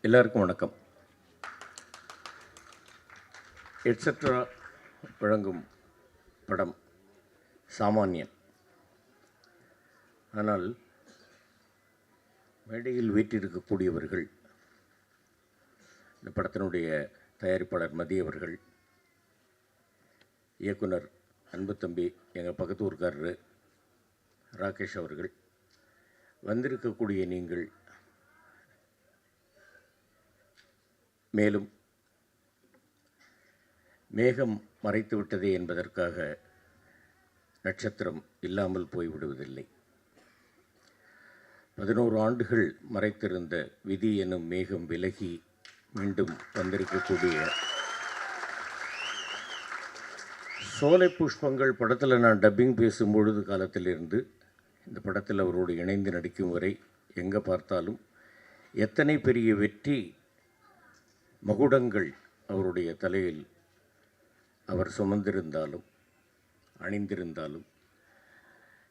எல்லாருக்கும் வணக்கம். எட்ஸெட்ரா வழங்கும் படம் சாமானியன். ஆனால் மேடையில் வீற்றிருக்கக்கூடியவர்கள், இந்த படத்தினுடைய தயாரிப்பாளர் மதி அவர்கள், இயக்குனர் அன்பு தம்பி எங்கள் பக்கத்து ஊர்க்காரரு ராகேஷ் அவர்கள், வந்திருக்கக்கூடிய நீங்கள், மேலும் மேகம் மறைத்து விட்டதே என்பதற்காக நட்சத்திரம் இல்லாமல் போய்விடுவதில்லை. 11 ஆண்டுகள் மறைத்திருந்த விதி எனும் மேகம் விலகி மீண்டும் வந்திருக்கக்கூடிய சோலை புஷ்பங்கள் படத்தில் நான் டப்பிங் பேசும்பொழுது காலத்திலிருந்து இந்த படத்தில் அவரோடு இணைந்து நடிக்கும் வரை எங்கே பார்த்தாலும் எத்தனை பெரிய வெற்றி மகுடங்கள் அவருடைய தலையில் அவர் சுமந்திருந்தாலும் அணிந்திருந்தாலும்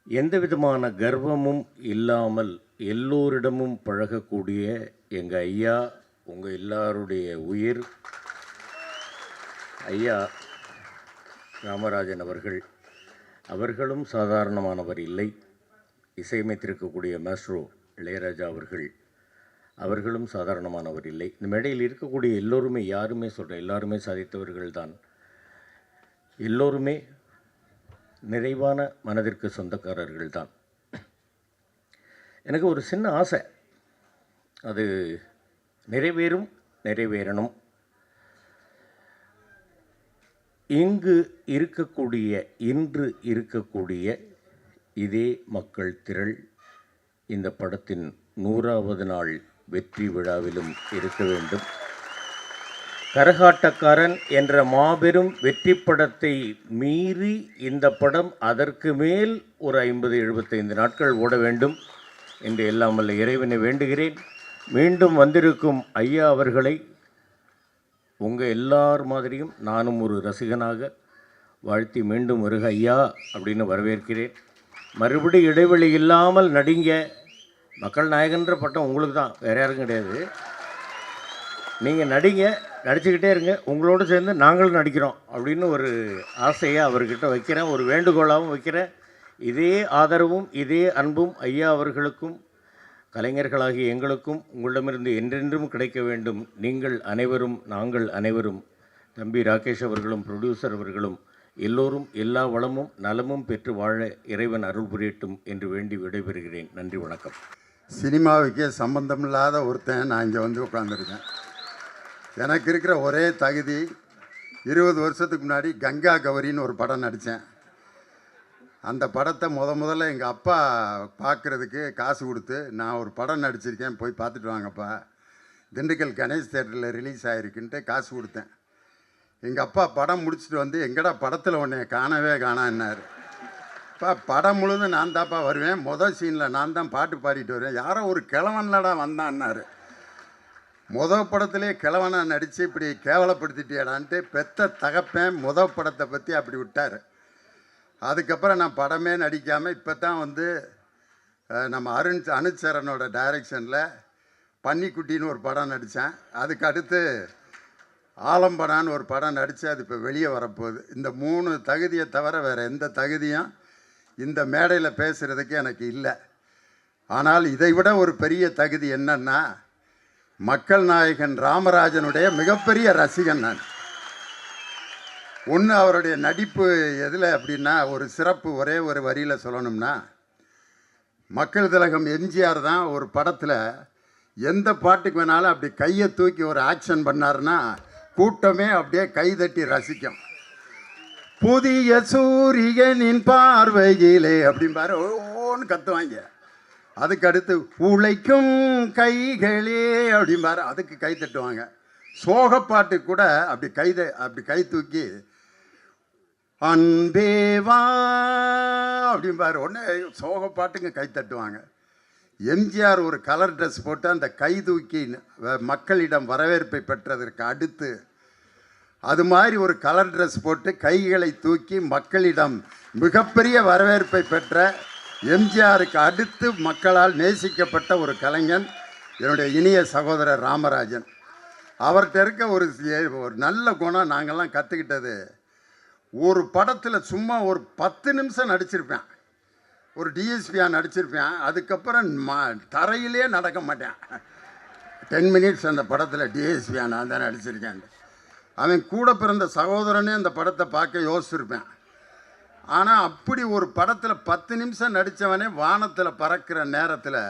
எந்த விதமான கர்வமும் இல்லாமல் எல்லோரிடமும் பழகக்கூடிய எங்கள் ஐயா, உங்கள் எல்லாருடைய உயிர் ஐயா ராமராஜன் அவர்களும் சாதாரணமானவர் இல்லை. இசையமைத்திருக்கக்கூடிய மாஸ்ட்ரோ இளையராஜா அவர்களும் சாதாரணமானவர் இல்லை. இந்த மேடையில் இருக்கக்கூடிய எல்லோருமே, யாருமே சொல்கிறேன், எல்லாருமே சாதித்தவர்கள் தான். எல்லோருமே நிறைவான மனதிற்கு சொந்தக்காரர்கள் தான். எனக்கு ஒரு சின்ன ஆசை, அது நிறைவேறணும். இன்று இருக்கக்கூடிய இதே மக்கள் திரள் இந்த படத்தின் 100வது நாள் வெற்றி விழாவிலும் இருக்க வேண்டும். கரகாட்டக்காரன் என்ற மாபெரும் வெற்றி படத்தை மீறி இந்த படம் அதற்கு மேல் ஒரு 50-75 நாட்கள் ஓட வேண்டும் என்று எல்லாம் வல்ல இறைவனை வேண்டுகிறேன். மீண்டும் வந்திருக்கும் ஐயா அவர்களை உங்கள் எல்லார் மாதிரியும் நானும் ஒரு ரசிகனாக வாழ்த்தி மீண்டும் வருக ஐயா அப்படின்னு வரவேற்கிறேன். மறுபடி இடைவெளி இல்லாமல் நடிங்க. மக்கள் நாயகன்ற பட்டம் உங்களுக்கு தான், வேறு யாரும் கிடையாது. நீங்கள் நடிங்க, நடிச்சுக்கிட்டே இருங்க, உங்களோடு சேர்ந்து நாங்களும் நடிக்கிறோம் அப்படின்னு ஒரு ஆசையை அவர்கிட்ட வைக்கிறேன், ஒரு வேண்டுகோளாகவும் வைக்கிறேன். இதே ஆதரவும் இதே அன்பும் ஐயா அவர்களுக்கும் கலைஞர்களாகிய எங்களுக்கும் உங்களிடமிருந்து என்றென்றும் கிடைக்க வேண்டும். நீங்கள் அனைவரும், நாங்கள் அனைவரும், தம்பி ராகேஷ் அவர்களும் ப்ரொடியூசர் அவர்களும் எல்லோரும் எல்லா வளமும் நலமும் பெற்று வாழ இறைவன் அருள் புரியட்டும் என்று வேண்டி விடைபெறுகிறேன். நன்றி, வணக்கம். சினிமாவுக்கே சம்பந்தமில்லாத ஒருத்தன் நான் இங்கே வந்து உட்காந்துருக்கேன். எனக்கு இருக்கிற ஒரே தகுதி, 20 வருஷத்துக்கு முன்னாடி கங்கா கௌரின்னு ஒரு படம் நடித்தேன். அந்த படத்தை முதல்ல எங்கள் அப்பா பார்க்குறதுக்கு காசு கொடுத்து, நான் ஒரு படம் நடிச்சிருக்கேன், போய் பார்த்துட்டு வாங்கப்பா, திண்டுக்கல் கணேஷ் தேட்டரில் ரிலீஸ் ஆகிருக்குன்ட்டு காசு கொடுத்தேன். எங்கள் அப்பா படம் முடிச்சுட்டு வந்து, எங்கடா படத்தில் உன்னை காணவே காணான்னாரு. இப்போ படம் முழுதும் நான் தான்ப்பா வருவேன், சீனில் நான் தான் பாட்டு பாடிட்டு வருவேன், யாரோ ஒரு கிழவன்லடா வந்தான்னாரு. படத்திலே கிழவனா நடித்து இப்படி கேவலப்படுத்திட்டியாடான்ட்டு பெத்த தகப்பேன் படத்தை பற்றி அப்படி விட்டார். அதுக்கப்புறம் நான் படமே நடிக்காமல் இப்போ தான் வந்து நம்ம அனுச்சரனோட டைரக்ஷனில் பன்னிக்குட்டின்னு ஒரு படம் நடித்தேன். அதுக்கு அடுத்து ஆலம்பனான்னு ஒரு படம் நடித்து அது இப்போ வெளியே வரப்போகுது. இந்த 3 தகுதியை தவிர வேறு எந்த தகுதியும் இந்த மேடையில் பேசுகிறதுக்கு எனக்கு இல்லை. ஆனால் இதை விட ஒரு பெரிய தகுதி என்னன்னா, மக்கள் நாயகன் ராமராஜனுடைய மிகப்பெரிய ரசிகன் நான். ஒன்று, அவருடைய நடிப்பு எதில் அப்படின்னா, ஒரு சிறப்பு ஒரே ஒரு வரியில் சொல்லணும்னா, மக்கள் திலகம் எம்ஜிஆர் தான் ஒரு படத்தில் எந்த பாட்டுக்கு வேணாலும் அப்படி கையை தூக்கி ஒரு ஆக்ஷன் பண்ணார்னா கூட்டமே அப்படியே கைதட்டி ரசிக்கும். புதிய சூரியனின் பார்வையிலே அப்படிம்பாரு, ஓன்னு கத்துவாங்க. அதுக்கு அடுத்து உழைக்கும் கைகளே அப்படிம்பாரு, அதுக்கு கை தட்டுவாங்க. சோகப்பாட்டு கூட அப்படி கை தூக்கி அன்பேவா அப்படிம்பாரு, உடனே சோகப்பாட்டுங்க கை தட்டுவாங்க. எம்ஜிஆர் ஒரு கலர் ட்ரெஸ் போட்டு அந்த கை தூக்கி மக்களிடம் வரவேற்பை பெற்றதற்கு அடுத்து அது மாதிரி ஒரு கலர் ட்ரெஸ் போட்டு கைகளை தூக்கி மக்களிடம் மிகப்பெரிய வரவேற்பை பெற்ற எம்ஜிஆருக்கு அடுத்து மக்களால் நேசிக்கப்பட்ட ஒரு கலைஞன் என்னுடைய இனிய சகோதரர் ராமராஜன். அவர்கிட்ட இருக்க ஒரு நல்ல குணம் நாங்கள்லாம் கற்றுக்கிட்டது, ஒரு படத்தில் சும்மா ஒரு 10 நிமிஷம் நடிச்சிருப்பேன், ஒரு டிஎஸ்பியாக நடிச்சிருப்பேன். அதுக்கப்புறம் தரையிலே நடக்க மாட்டேன். 10 மினிட்ஸ் அந்த படத்தில் டிஎஸ்பியாக நான் தான் நடிச்சிருக்கேன். அவன் கூட பிறந்த சகோதரனே அந்த படத்தை பார்க்க யோசிச்சிருப்பேன். ஆனால் அப்படி ஒரு படத்தில் 10 நிமிஷம் நடித்தவனே வானத்தில் பறக்கிற நேரத்தில்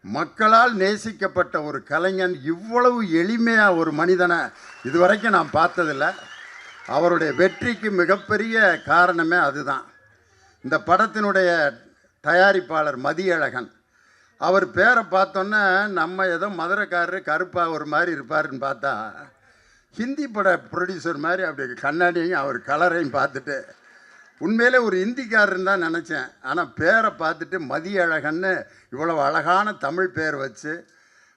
மக்களால் நேசிக்கப்பட்ட ஒரு கலைஞன் இவ்வளவு எளிமையாக ஒரு மனிதனை இதுவரைக்கும் நான் பார்த்ததில்லை. அவருடைய வெற்றிக்கு மிகப்பெரிய காரணமே அதுதான். இந்த படத்தினுடைய தயாரிப்பாளர் மதியழகன், அவர் பேரை பார்த்தோன்னே நம்ம ஏதோ மதுரைக்காரர் கருப்பாக ஒரு மாதிரி இருப்பாருன்னு பார்த்தா ஹிந்தி பட ப்ரொடியூசர் மாதிரி அப்படி கண்ணாடியும் அவர் கலரையும் பார்த்துட்டு உண்மையிலே ஒரு ஹிந்திக்காரன்னு தான் நினச்சேன். ஆனால் பேரை பார்த்துட்டு மதியழகன்னு இவ்வளவு அழகான தமிழ் பேர் வச்சு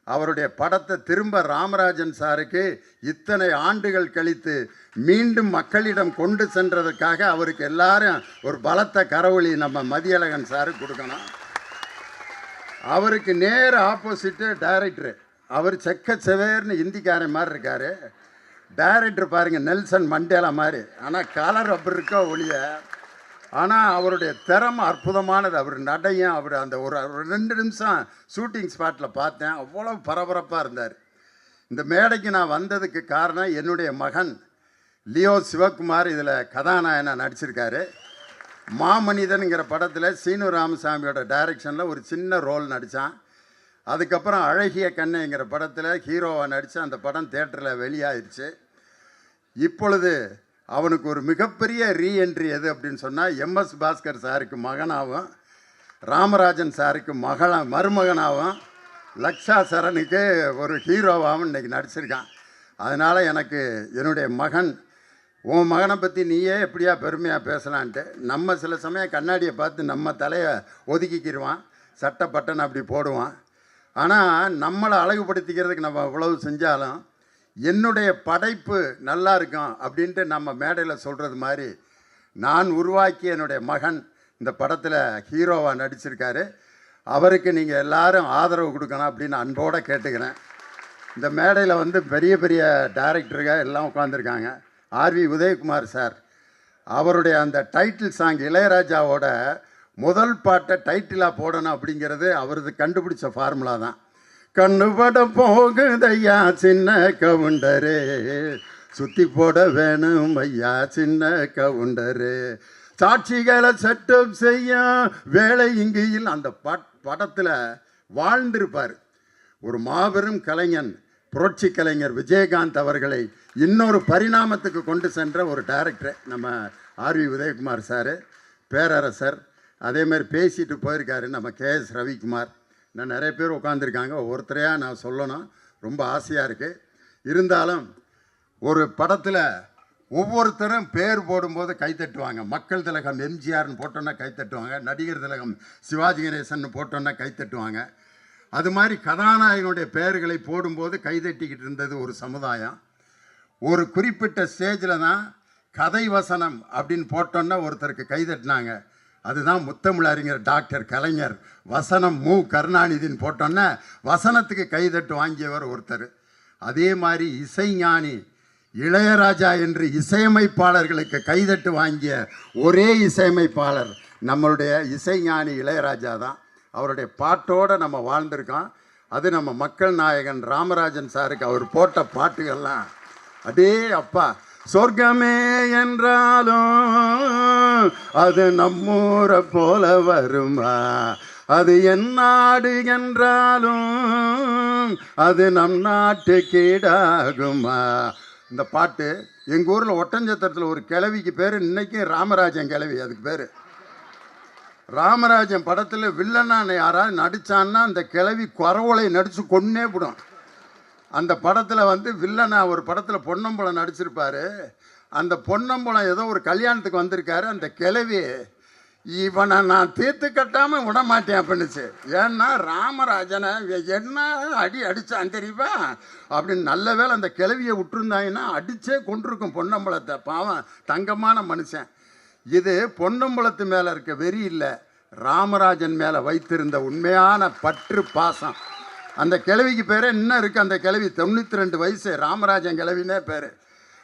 அவருடைய படத்தை திரும்ப ராமராஜன் சாருக்கு இத்தனை ஆண்டுகள் கழித்து மீண்டும் மக்களிடம் கொண்டு சென்றதற்காக அவருக்கு எல்லாரும் ஒரு பலத்த கரவொலி நம்ம மதியழகன் சாருக்கு கொடுக்கணும். அவருக்கு நேர ஆப்போசிட்டு டைரக்டரு, அவர் செக்க செவேர்னு ஹிந்திக்காரன் மாதிரி இருக்கார். டைரக்டர் பாருங்கள் நெல்சன் மண்டேலா மாதிரி, ஆனால் கலர் அப்படி இருக்கோ ஒழிய, ஆனால் அவருடைய திறமை அற்புதமானது. அவர் நடையும் அவர் அந்த ஒரு 2 நிமிஷம் ஷூட்டிங் ஸ்பாட்டில் பார்த்தேன், அவ்வளோ பரபரப்பாக இருந்தார். இந்த மேடைக்கு நான் வந்ததுக்கு காரணம் என்னுடைய மகன் லியோ சிவகுமார் இதில் கதாநாயகனாக நடிச்சிருக்காரு. மாமனிதனுங்கிற படத்தில் சீனு ராமசாமியோட டைரக்ஷனில் ஒரு சின்ன ரோல் நடித்தான். அதுக்கப்புறம் அழகிய கண்ணைங்கிற படத்தில் ஹீரோவாக நடித்து அந்த படம் தியேட்டரில் வெளியாகிடுச்சு. இப்பொழுது அவனுக்கு ஒரு மிகப்பெரிய ரீஎன்ட்ரி எது அப்படின்னு சொன்னால், எம்எஸ் பாஸ்கர் சாருக்கு மகனாகவும் ராமராஜன் சாருக்கு மருமகனாகவும் லக்ஷா சரணுக்கு ஒரு ஹீரோவாகவும் இன்றைக்கி நடிச்சிருக்கான். அதனால் எனக்கு என்னுடைய மகன், உன் மகனை பற்றி நீயே எப்படியா பெருமையாக பேசலான்ட்டு, நம்ம சில சமயம் கண்ணாடியை பார்த்து நம்ம தலையை ஒதுக்கிக்கிடுவான், சட்டை பட்டன் அப்படி போடுவான். ஆனால் நம்மளை அழகுபடுத்திக்கிறதுக்கு நம்ம அவ்வளவு செஞ்சாலும் என்னுடைய படைப்பு நல்லா இருக்கும் அப்படின்ட்டு நம்ம மேடையில் சொல்கிறது மாதிரி நான் உருவாக்கிய என்னுடைய மகன் இந்த படத்தில் ஹீரோவாக நடிச்சிருக்காரு. அவருக்கு நீங்கள் எல்லாரும் ஆதரவு கொடுக்கணும் அப்படின்னு அன்போடு கேட்டுக்கிறேன். இந்த மேடையில் வந்து பெரிய பெரிய டைரக்டருங்க எல்லாம் உட்காந்துருக்காங்க. ஆர்வி உதயகுமார் சார், அவருடைய அந்த டைட்டில் சாங் இளையராஜாவோட முதல் பாட்டை டைட்டிலாக போடணும் அப்படிங்கிறது அவரது கண்டுபிடிச்ச ஃபார்முலா தான். கண்ணுபட போகுதையா சின்ன கவுண்டரே, சுற்றி போட வேணும் ஐயா சின்ன கவுண்டரே, சாட்சிகளை செட்டப் செய்ய வேலை இங்கேயில். அந்த படத்தில் வாழ்ந்திருப்பார் ஒரு மாபெரும் கலைஞன், புரட்சி கலைஞர் விஜயகாந்த் அவர்களை இன்னொரு பரிணாமத்துக்கு கொண்டு சென்ற ஒரு டைரக்டர் நம்ம ஆர்வி உதயகுமார் சார், பேரரசர். அதேமாதிரி பேசிட்டு போயிருக்காரு நம்ம கேஎஸ் ரவிக்குமார். நான் நிறைய பேர் உட்காந்துருக்காங்க, ஒவ்வொருத்தரையாக நான் சொல்லணும், ரொம்ப ஆசையாக இருக்குது. இருந்தாலும் ஒரு படத்தில் ஒவ்வொருத்தரும் பேர் போடும்போது கைத்தட்டுவாங்க. மக்கள் திலகம் எம்ஜிஆர்னு போட்டோன்னா கைத்தட்டுவாங்க, நடிகர் திலகம் சிவாஜி கணேசன் போட்டோன்னா கைத்தட்டுவாங்க. அது மாதிரி கதாநாயகனுடைய பெயர்களை போடும்போது கைதட்டிக்கிட்டு இருந்தது ஒரு சமுதாயம். ஒரு குறிப்பிட்ட ஸ்டேஜில் தான் கதை வசனம் அப்படின்னு போட்டோன்னா ஒருத்தருக்கு கைதட்டினாங்க. அதுதான் முத்தமிழறிஞர் டாக்டர் கலைஞர். வசனம் மு கருணாநிதின்னு போட்டோன்னா வசனத்துக்கு கைதட்டு வாங்கியவர் ஒருத்தர். அதே மாதிரி இசைஞானி இளையராஜா என்று இசையமைப்பாளர்களுக்கு கைதட்டு வாங்கிய ஒரே இசையமைப்பாளர் நம்மளுடைய இசைஞானி இளையராஜா தான். அவருடைய பாட்டோடு நம்ம வாழ்ந்திருக்கோம். அது நம்ம மக்கள் நாயகன் ராமராஜன் சாருக்கு அவர் போட்ட பாட்டுகள்லாம் அடே அப்பா, சொர்க்கமே என்றாலும் அது நம்மூரை போல வருமா, அது என் நாடு என்றாலும் அது நம் நாட்டு கீடாகுமா. இந்த பாட்டு எங்கள் ஊரில் ஒட்டஞ்சத்திரத்தில் ஒரு கிழவிக்கு பேர் இன்னைக்கும் ராமராஜன் கிழவி. அதுக்கு பேர் ராமராஜன். படத்தில் வில்லனான யாராவது நடித்தான்னா அந்த கிழவி குறவலை நடித்து கொன்னே விடும். அந்த படத்தில் வந்து வில்லனா ஒரு படத்தில் பொன்னம்பலம் நடிச்சிருப்பார். அந்த பொன்னம்பலம் ஏதோ ஒரு கல்யாணத்துக்கு வந்திருக்காரு. அந்த கிழவி இவனை நான் தீர்த்து கட்டாமல் விட மாட்டேன் அப்படின்னுச்சு. ஏன்னா ராமராஜனை என்ன அடி அடித்தான் தெரியுமா அப்படின்னு. நல்ல வேளை அந்த கிழவியை விட்டுருந்தாங்கன்னா அடித்தே கொண்டிருக்கும் பொன்னம்பலத்தை. பாவம் தங்கமான மனுஷன். இது பொன்னம்பலத்து மேலே இருக்க வெறி இல்லை, ராமராஜன் மேலே வைத்திருந்த உண்மையான பற்று பாசம். அந்த கிழவிக்கு பேர் இன்னும் இருக்குது. அந்த கிழவி 92 வயசு, ராமராஜன் கிழவினே பேர்.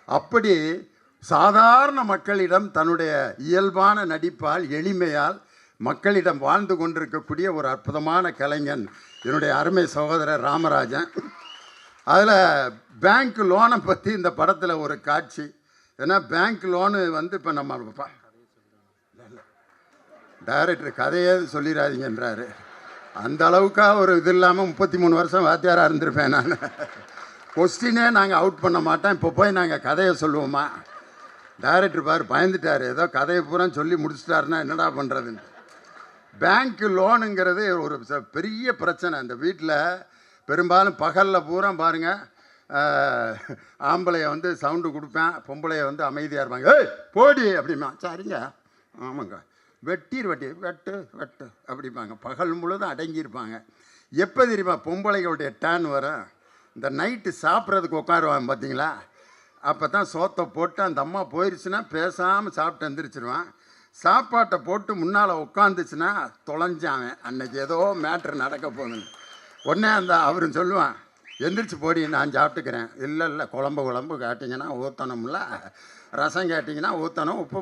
அப்படி சாதாரண மக்களிடம் தன்னுடைய இயல்பான நடிப்பால், எளிமையால் மக்களிடம் வாழ்ந்து கொண்டிருக்கக்கூடிய ஒரு அற்புதமான கலைஞன் என்னுடைய அருமை சகோதரர் ராமராஜன். அதில் பேங்க் லோனை பற்றி இந்த படத்தில் ஒரு காட்சி. ஏன்னா பேங்க் லோனு வந்து இப்போ நம்ம டைரக்டர் கதையே சொல்லிடாதீங்கன்றாரு. அந்த அளவுக்காக ஒரு இது இல்லாமல் 33 வருஷம் வாத்தியாராக இருந்திருப்பேன் நான். கொஸ்டினே நாங்கள் அவுட் பண்ண மாட்டோம். இப்போ போய் நாங்கள் கதையை சொல்லுவோமா? டைரக்டர் பார் பயந்துட்டார், ஏதோ கதையை பூரா சொல்லி முடிச்சிட்டாருன்னா என்னடா பண்ணுறதுன்னு. பேங்க் லோனுங்கிறது ஒரு பெரிய பிரச்சனை. அந்த வீட்டில் பெரும்பாலும் பகலில் பூரா பாருங்கள், ஆம்பளையை வந்து சவுண்டு கொடுப்பேன், பொம்பளையை வந்து அமைதியாக இருப்பாங்க. ஏய் போடி அப்படிமா. சரிங்க, ஆமாங்க, வெட்டி வெட்டு அப்படிப்பாங்க. பகல் முழுதும் அடங்கியிருப்பாங்க. எப்போ தெரியுமா பொம்பளைகளுடைய டேன் வரும்? இந்த நைட்டு சாப்பிட்றதுக்கு உட்காருவாங்க பார்த்தீங்களா? அப்போ தான் சோத்தை போட்டு அந்த அம்மா போயிடுச்சுன்னா பேசாமல் சாப்பிட்டு எந்திரிச்சிருவான். சாப்பாட்டை போட்டு முன்னால் உட்காந்துச்சுன்னா தொலைஞ்சான், அன்னைக்கு ஏதோ மேட்ரு நடக்க போகுதுன்னு. உடனே அந்த அவரும் சொல்லுவான், எந்திரிச்சு போடி நான் சாப்பிட்டுக்கிறேன். இல்லை குழம்பு கேட்டிங்கன்னா ஊற்றணும்ல, ரசம் கேட்டிங்கன்னா ஊற்றணும், உப்பு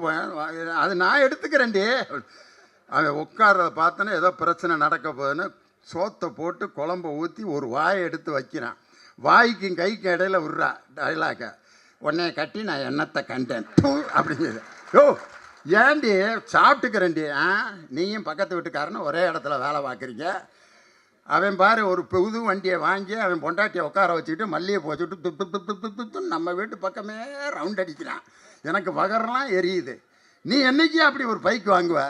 அது நான் எடுத்துக்கிறேன்டி. அவன் உட்கார்றத பார்த்தோன்னா ஏதோ பிரச்சனை நடக்க போகுதுன்னு சோத்தை போட்டு குழம்பை ஊற்றி ஒரு வாயை எடுத்து வைக்கிறான். வாய்க்கும் கைக்கு இடையில விட்றா டைலாக்கை. உடனே கட்டி நான் எண்ணத்தை கண்டேன் அப்படிங்கிறது. யோ ஏண்டி சாப்பிட்டுக்கிறேன்டி, நீயும் பக்கத்து வீட்டுக்காரன்னு ஒரே இடத்துல வேலை பார்க்குறீங்க. அவன் பாரு ஒரு புது வண்டியை வாங்கி அவன் பொண்டாட்டியை உட்கார வச்சுக்கிட்டு மல்லியை போச்சுட்டு துப்பு நம்ம வீட்டு பக்கமே ரவுண்ட் அடிக்கிறான். எனக்கு வகரெலாம் எரியுது. நீ என்னைக்கு அப்படி ஒரு பைக் வாங்குவ?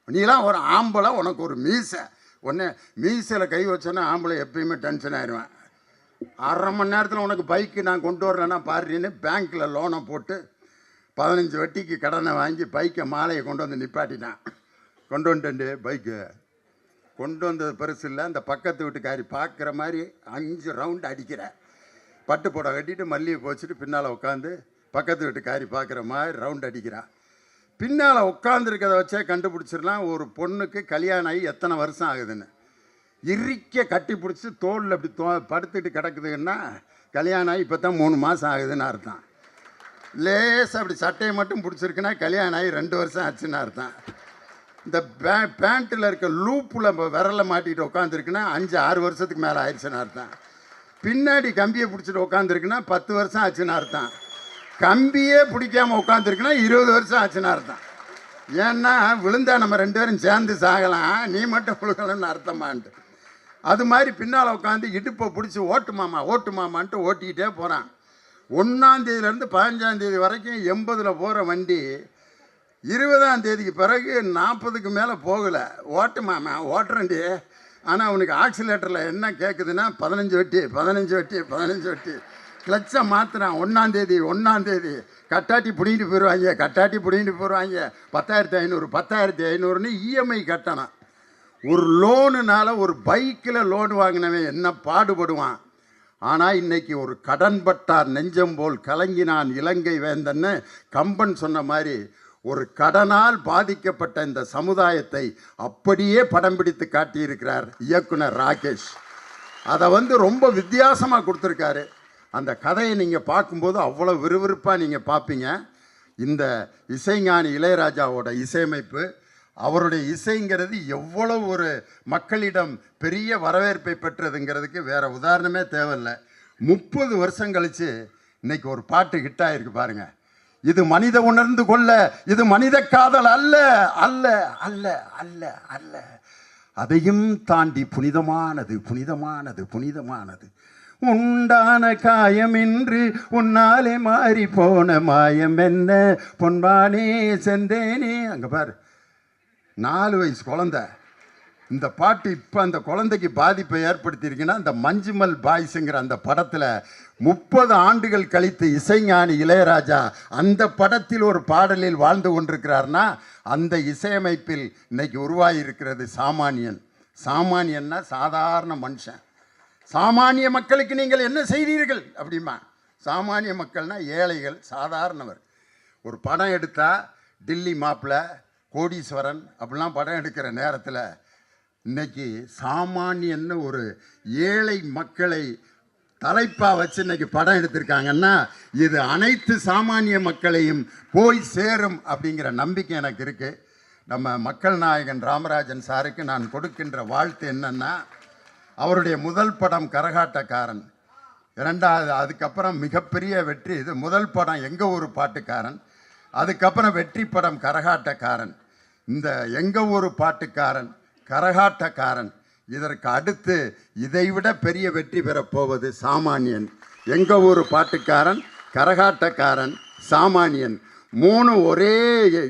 நீலாம் ஒரு ஆம்பளை, உனக்கு ஒரு மீசை. உடனே மீசையில் கை வச்சோன்னா ஆம்பளை எப்பயுமே டென்ஷன் ஆயிடுவேன். 1/2 மணி நேரத்தில் உனக்கு பைக்கு நான் கொண்டு வரலன்னா பாருன்னு பேங்க்கில் லோனை போட்டு 15 வட்டிக்கு கடனை வாங்கி பைக்கை மாலையை கொண்டு வந்து நிப்பாட்டினான். கொண்டு வந்துட்டேன்டு பைக்கு கொண்டு வந்தது பெருசு இல்லை. அந்த பக்கத்து வீட்டுக்காரி பார்க்குற மாதிரி 5 ரவுண்டு அடிக்கிற, பட்டு போட கட்டிட்டு மல்லியை போச்சுட்டு பின்னால் உட்காந்து பக்கத்து வீட்டுக்காரி பார்க்குற மாதிரி ரவுண்டு அடிக்கிறான். பின்னால் உட்காந்துருக்கிறத வச்சே கண்டுபிடிச்சிடலாம் ஒரு பொண்ணுக்கு கல்யாணம் ஆகி எத்தனை வருஷம் ஆகுதுன்னு. இறுக்க கட்டி பிடிச்சி தோளில் அப்படி படுத்துட்டு கிடக்குதுன்னா கல்யாணம் ஆகி இப்போ தான் 3 மாதம் ஆகுதுன்னு அர்த்தம். லேசாக அப்படி சட்டையை மட்டும் பிடிச்சிருக்குன்னா கல்யாணம் ஆகி 2 வருஷம் ஆச்சுன்னு அர்த்தம். இந்த பேண்ட்டில் இருக்க லூப்பில் விரலை மாட்டிகிட்டு உட்காந்துருக்குன்னா 5-6 வருஷத்துக்கு மேலே ஆயிடுச்சுன்னு அர்த்தம். பின்னாடி கம்பியை பிடிச்சிட்டு உட்காந்துருக்குன்னா 10 வருஷம் ஆச்சுன்னு அர்த்தம். கம்பியே பிடிக்காமல் உட்காந்துருக்குன்னா 20 வருஷம் ஆச்சுன்னு அர்த்தம். ஏன்னா விழுந்தா நம்ம 2 பேரும் சேர்ந்து சாகலாம், நீ மட்டும் விழுகலன்னு அர்த்தமான்ட்டு. அது மாதிரி பின்னால் உட்காந்து இடுப்பை பிடிச்சி ஓட்டுமாமான்ட்டு ஓட்டிக்கிட்டே போகிறான். 1ஆம் தேதியிலேருந்து 15ஆம் தேதி வரைக்கும் 80ல் போகிற வண்டி 20ஆம் தேதிக்கு பிறகு 40க்கு மேலே போகலை. ஓட்டுறேன்டி. ஆனால் அவனுக்கு ஆக்சிலேட்டரில் என்ன கேட்குதுன்னா 15 வட்டி கிளச்சை மாற்றுறான். 1ஆம் தேதி கட்டாட்டி பிடிங்கிட்டு போயிடுவாங்க. 10,500 இஎம்ஐ கட்டணும். ஒரு லோனுனால ஒரு பைக்கில் லோன் வாங்கினவன் என்ன பாடுபடுவான். ஆனால் இன்றைக்கி ஒரு கடன்பட்டார் நெஞ்சம் போல் கலங்கினான் இலங்கை வேந்தன்னு கம்பன் சொன்ன மாதிரி ஒரு கடனால் பாதிக்கப்பட்ட இந்த சமுதாயத்தை அப்படியே படம் பிடித்து காட்டியிருக்கிறார் இயக்குனர் ராகேஷ். அதை ரொம்ப வித்தியாசமாக கொடுத்துருக்காரு. அந்த கதையை நீங்கள் பார்க்கும்போது அவ்வளோ விறுவிறுப்பாக நீங்கள் பார்ப்பீங்க. இந்த இசைஞானி இளையராஜாவோட இசையமைப்பு, அவருடைய இசைங்கிறது எவ்வளோ ஒரு மக்களிடம் பெரிய வரவேற்பை பெற்றதுங்கிறதுக்கு வேறு உதாரணமே தேவையில்லை. 30 வருஷம் கழித்து இன்றைக்கி ஒரு பாட்டு ஹிட் ஆகிருக்கு பாருங்கள். இது மனித உணர்ந்து கொள்ள, இது மனித காதல் அல்ல அல்ல அல்ல அல்ல அல்ல, அதையும் தாண்டி புனிதமானது புனிதமானது புனிதமானது. உண்டான காயமின்று உன்னாலே மாறி போன மாயம் என்ன பொன்பானே செந்தேனே. அங்கே பாரு, 4 வயசு குழந்தை. இந்த பாட்டு இப்போ அந்த குழந்தைக்கு பாதிப்பை ஏற்படுத்தியிருக்குன்னா இந்த மஞ்சுமல் பாய்ஸுங்கிற அந்த படத்தில் 30 ஆண்டுகள் கழித்து இசைஞானி இளையராஜா அந்த படத்தில் ஒரு பாடலில் வாழ்ந்து கொண்டிருக்கிறார்னா அந்த இசையமைப்பில் இன்னைக்கு உருவாகியிருக்கிறது சாமானியன். சாமானியன்னா சாதாரண மனுஷன். சாமானிய மக்களுக்கு நீங்கள் என்ன செய்தீர்கள் அப்படிமா. சாமானிய மக்கள்னா ஏழைகள், சாதாரணவர். ஒரு படம் எடுத்தால் டில்லி மாப்பிள்ளை, கோடீஸ்வரன் அப்படிலாம் படம் எடுக்கிற நேரத்தில் இன்னைக்கு சாமானியன்னு ஒரு ஏழை மக்களை தலைப்பாக வச்சு இன்னைக்கு படம் எடுத்திருக்காங்கன்னா இது அனைத்து சாமானிய மக்களையும் போய் சேரும் அப்படிங்கிற நம்பிக்கை எனக்கு இருக்குது. நம்ம மக்கள் நாயகன் ராமராஜன் சாருக்கு நான் கொடுக்கின்ற வாழ்த்து என்னன்னா, அவருடைய முதல் படம் கரகாட்டக்காரன், இரண்டாவது அதுக்கப்புறம் மிகப்பெரிய வெற்றி இது முதல் படம் எங்க ஊர் பாட்டுக்காரன், அதுக்கப்புறம் வெற்றி படம் கரகாட்டக்காரன். இந்த எங்க ஊர் பாட்டுக்காரன் கரகாட்டக்காரன் இதற்கு அடுத்து இதைவிட பெரிய வெற்றி பெறப்போவது சாமானியன். எங்க ஊர் பாட்டுக்காரன், கரகாட்டக்காரன், சாமானியன் 3 ஒரே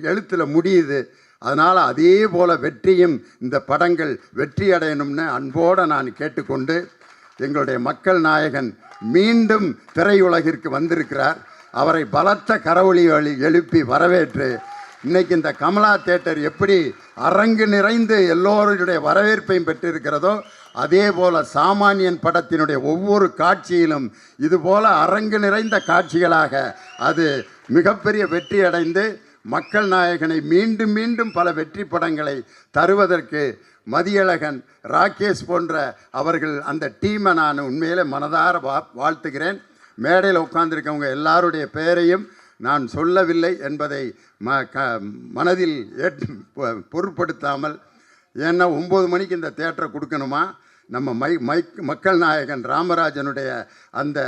எழுத்தில் முடியுது. அதனால் அதே போல் வெற்றியும் இந்த படங்கள் வெற்றி அடையணும்னு அன்போடு நான் கேட்டுக்கொண்டு, எங்களுடைய மக்கள் நாயகன் மீண்டும் திரையுலகிற்கு வந்திருக்கிறார். அவரை பலத்த கரவொலி எழுப்பி வரவேற்று, இன்னைக்கு இந்த கமலா தியேட்டர் எப்படி அரங்கு நிறைந்து எல்லோருடைய வரவேற்பையும் பெற்றிருக்கிறதோ, அதே போல் சாமானியன் படத்தினுடைய ஒவ்வொரு காட்சியிலும் இதுபோல் அரங்கு நிறைந்த காட்சிகளாக அது மிகப்பெரிய வெற்றி அடைந்து மக்கள் நாயகனை மீண்டும் மீண்டும் பல வெற்றி படங்களை தருவதற்கு மதியழகன், ராகேஷ் போன்ற அவர்கள் அந்த டீமை நான் உண்மையிலே மனதார வாழ்த்துகிறேன். மேடையில் உட்கார்ந்துருக்கவங்க எல்லாருடைய பெயரையும் நான் சொல்லவில்லை என்பதை மனதில் பொருட்படுத்தாமல், ஏன்னா 9 மணிக்கு இந்த தியேட்டரை கொடுக்கணுமா, நம்ம மக்கள் நாயகன் ராமராஜனுடைய அந்த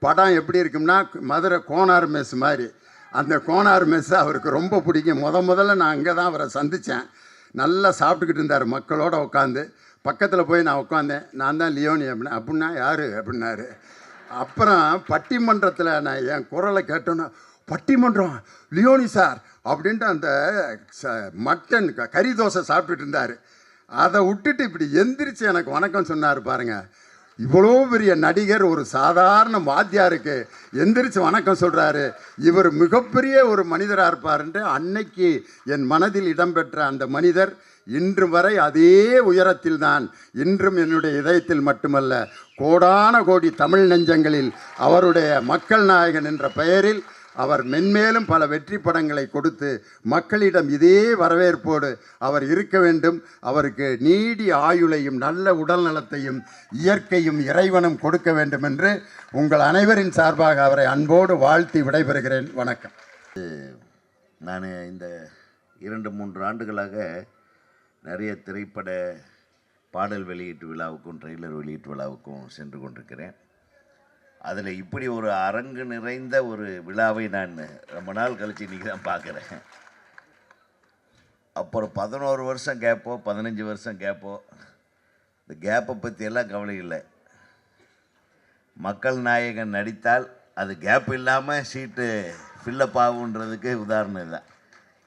படம் எப்படி இருக்கும்னா மதுரை கோனார் மெஸ் மாதிரி. அந்த கோனார் மெஸ் அவருக்கு ரொம்ப பிடிக்கும். முதல்ல நான் அங்கே தான் அவரை சந்தித்தேன். நல்லா சாப்பிட்டுக்கிட்டு இருந்தார் மக்களோட உட்காந்து. பக்கத்தில் போய் நான் உட்காந்தேன். நான் தான் லியோனி அப்படின்னா யார் அப்படின்னாரு. அப்புறம் பட்டிமன்றத்தில் நான் என் குரலை கேட்டோன்னா, பட்டிமன்றம் லியோனி சார் அப்படின்ட்டு அந்த மட்டன் கறி தோசை சாப்பிட்டுட்டு இருந்தார். அதை விட்டுட்டு இப்படி எந்திரிச்சு எனக்கு வணக்கம் சொன்னார் பாருங்கள். இவ்வளோ பெரிய நடிகர் ஒரு சாதாரண வாத்தியாருக்கு எந்திரிச்சு வணக்கம் சொல்கிறாரு. இவர் மிகப்பெரிய ஒரு மனிதராக இருப்பார்ன்ட்டு அன்னைக்கு என் மனதில் இடம்பெற்ற அந்த மனிதர் இன்று வரை அதே உயரத்தில் தான். இன்றும் என்னுடைய இதயத்தில் மட்டுமல்ல, கோடான கோடி தமிழ் நெஞ்சங்களில் அவருடைய மக்கள் நாயகன் என்ற பெயரில் அவர் மென்மேலும் பல வெற்றி படங்களை கொடுத்து மக்களிடம் இதே வரவேற்போடு அவர் இருக்க வேண்டும். அவருக்கு நீடிய ஆயுளையும் நல்ல உடல் நலத்தையும் இயற்கையும் இறைவனும் கொடுக்க வேண்டும் என்று உங்கள் அனைவரின் சார்பாக அவரை அன்போடு வாழ்த்தி விடைபெறுகிறேன். வணக்கம். நான் இந்த 2-3 ஆண்டுகளாக நிறைய திரைப்பட பாடல் வெளியீட்டு விழாவுக்கும் ட்ரெய்லர் வெளியீட்டு விழாவுக்கும் சென்று கொண்டிருக்கிறேன். அதில் இப்படி ஒரு அரங்கு நிறைந்த ஒரு விழாவை நான் ரொம்ப நாள் கழித்து இன்றைக்கி தான் பார்க்குறேன். அப்புறம் 11 வருஷம் கேப்போ 15 வருஷம் கேப்போ, இந்த கேப்பை பற்றியெல்லாம் கவலை இல்லை. மக்கள் நாயகன் நடித்தால் அது கேப் இல்லாமல் சீட்டு ஃபில்லப் ஆகுன்றதுக்கு உதாரணம் இல்லை.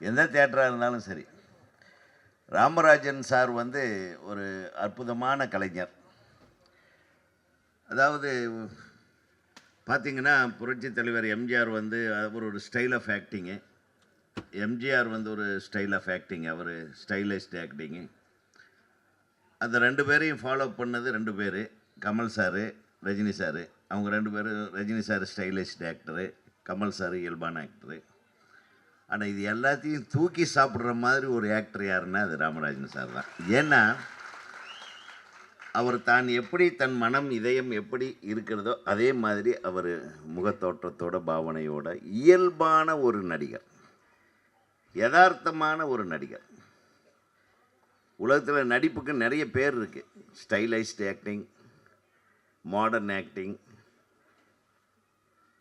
எந்த தியேட்டராக இருந்தாலும் சரி. ராமராஜன் சார் ஒரு அற்புதமான கலைஞர். அதாவது பார்த்திங்கன்னா, புரட்சி தலைவர் எம்ஜிஆர் அவர் ஒரு ஸ்டைல் ஆஃப் ஆக்டிங்கு, எம்ஜிஆர் ஒரு ஸ்டைல் ஆஃப் ஆக்டிங், அவர் ஸ்டைலிஸ்ட் ஆக்டிங்கு. அந்த 2 பேரையும் ஃபாலோ பண்ணது 2 பேர், கமல் சாரு, ரஜினி சாரு. அவங்க 2 பேரும், Rajini sir stylist actor, Kamal sir இயல்பான ஆக்டரு. ஆனால் இது எல்லாத்தையும் தூக்கி சாப்பிட்ற மாதிரி ஒரு ஆக்டர் யாருன்னா அது ராமராஜன் சார் தான். ஏன்னா அவர் தான் எப்படி தன் மனம் இதயம் எப்படி இருக்கிறதோ அதே மாதிரி அவர் முகத்தோற்றத்தோட பாவனையோட இயல்பான ஒரு நடிகர், யதார்த்தமான ஒரு நடிகர். உலகத்தில் நடிப்புக்கு நிறைய பேர் இருக்குது. ஸ்டைலைஸ்ட் ஆக்டிங், மாடர்ன் ஆக்டிங்,